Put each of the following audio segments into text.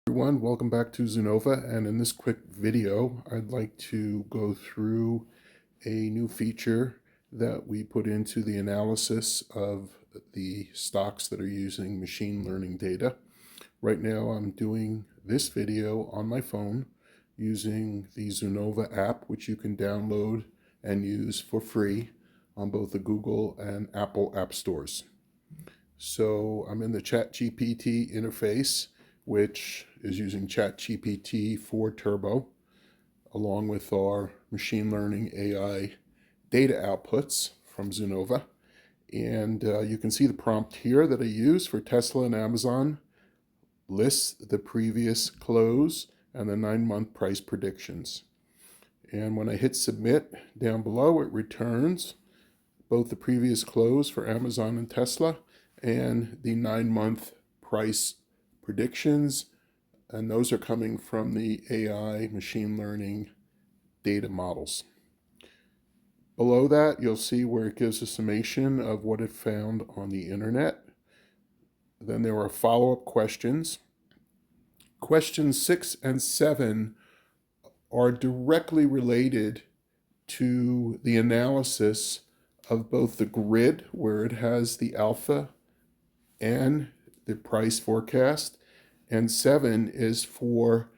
Everyone, welcome back to Zoonova, and in this quick video I'd like to go through a new feature that we put into the analysis of the stocks that are using machine learning data. Right now I'm doing this video on my phone using the Zoonova app, which you can download and use for free on both the Google and Apple app stores. So I'm in the ChatGPT interface, which is using ChatGPT-4 Turbo, along with our machine learning AI data outputs from Zoonova. And you can see the prompt here that I use for Tesla and Amazon lists the previous close and the 9-month price predictions. And when I hit submit down below, it returns both the previous close for Amazon and Tesla and the 9-month price predictions, and those are coming from the AI machine learning data models. Below that, you'll see where it gives a summation of what it found on the internet. Then there are follow-up questions. Questions 6 and 7 are directly related to the analysis of both the grid, where it has the alpha and the price forecast, and 7 is for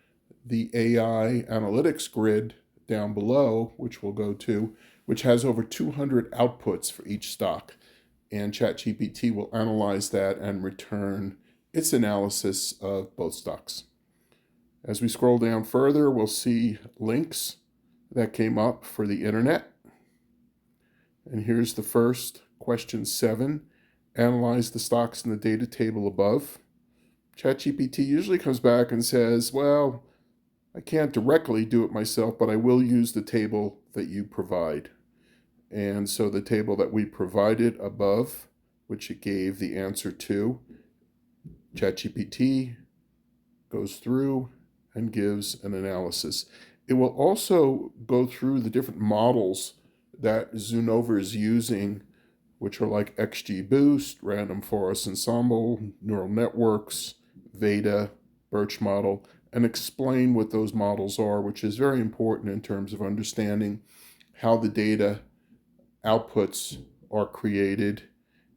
the AI analytics grid down below, which we'll go to, which has over 200 outputs for each stock. And ChatGPT will analyze that and return its analysis of both stocks. As we scroll down further, we'll see links that came up for the internet. And here's the first, question 7. Analyze the stocks in the data table above. ChatGPT usually comes back and says, well, I can't directly do it myself, but I will use the table that you provide. And so the table that we provided above, which it gave the answer to, ChatGPT goes through and gives an analysis. It will also go through the different models that Zoonova is using, which are like XGBoost, Random Forest Ensemble, Neural Networks, Veda, Birch Model, and explain what those models are, which is very important in terms of understanding how the data outputs are created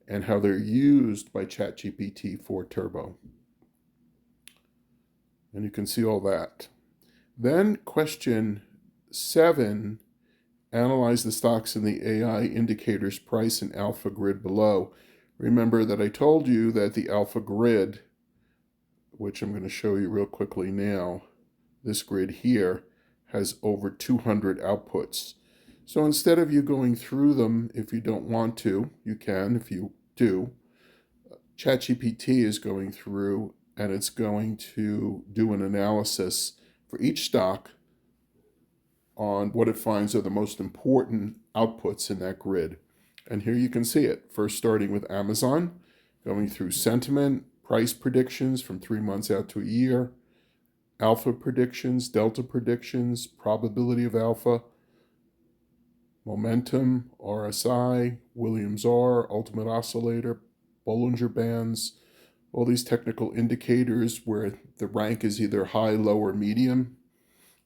and how they're used by ChatGPT-4 Turbo. And you can see all that. Then question 7, analyze the stocks in the AI indicators price and alpha grid below. Remember that I told you that the alpha grid, which I'm going to show you real quickly now, this grid here has over 200 outputs. So instead of you going through them, if you don't want to, you can if you do. ChatGPT is going through and it's going to do an analysis for each stock on what it finds are the most important outputs in that grid. And here you can see it. First starting with Amazon, going through sentiment, price predictions from 3 months out to a year, alpha predictions, delta predictions, probability of alpha, momentum, RSI, Williams R, ultimate oscillator, Bollinger Bands, all these technical indicators where the rank is either high, low, or medium,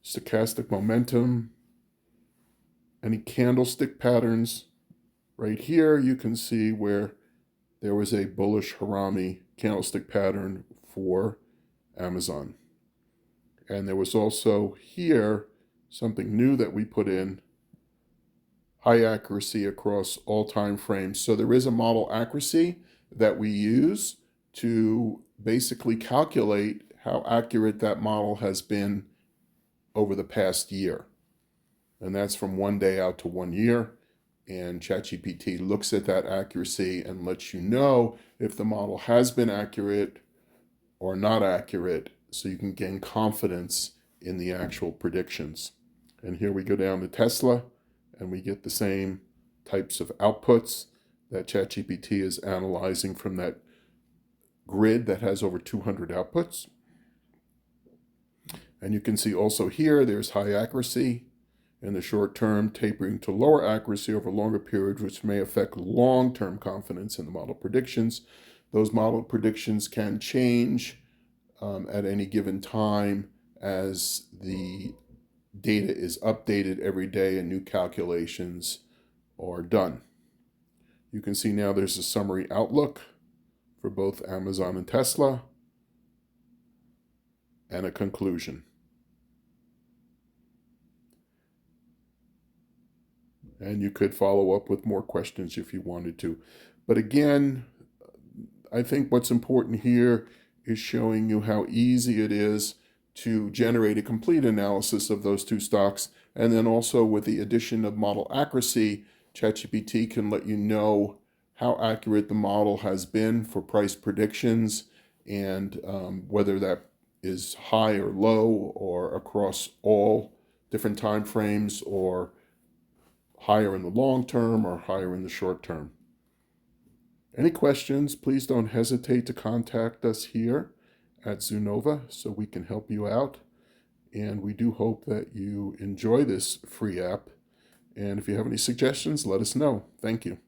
stochastic momentum, any candlestick patterns. Right here you can see where there was a bullish Harami candlestick pattern for Amazon. And there was also here something new that we put in, high accuracy across all time frames. So there is a model accuracy that we use to basically calculate how accurate that model has been over the past year. And that's from 1 day out to 1 year. And ChatGPT looks at that accuracy and lets you know if the model has been accurate or not accurate, so you can gain confidence in the actual predictions. And here we go down to Tesla, and we get the same types of outputs that ChatGPT is analyzing from that grid that has over 200 outputs. And you can see also here there's high accuracy in the short term, tapering to lower accuracy over longer periods, which may affect long-term confidence in the model predictions. Those model predictions can change at any given time as the data is updated every day and new calculations are done. You can see now there's a summary outlook for both Amazon and Tesla and a conclusion. And you could follow up with more questions if you wanted to. But again, I think what's important here is showing you how easy it is to generate a complete analysis of those two stocks. And then also with the addition of model accuracy, ChatGPT can let you know how accurate the model has been for price predictions and whether that is high or low or across all different time frames or higher in the long term or higher in the short term. Any questions, please don't hesitate to contact us here at Zoonova so we can help you out. And we do hope that you enjoy this free app. And if you have any suggestions, let us know. Thank you.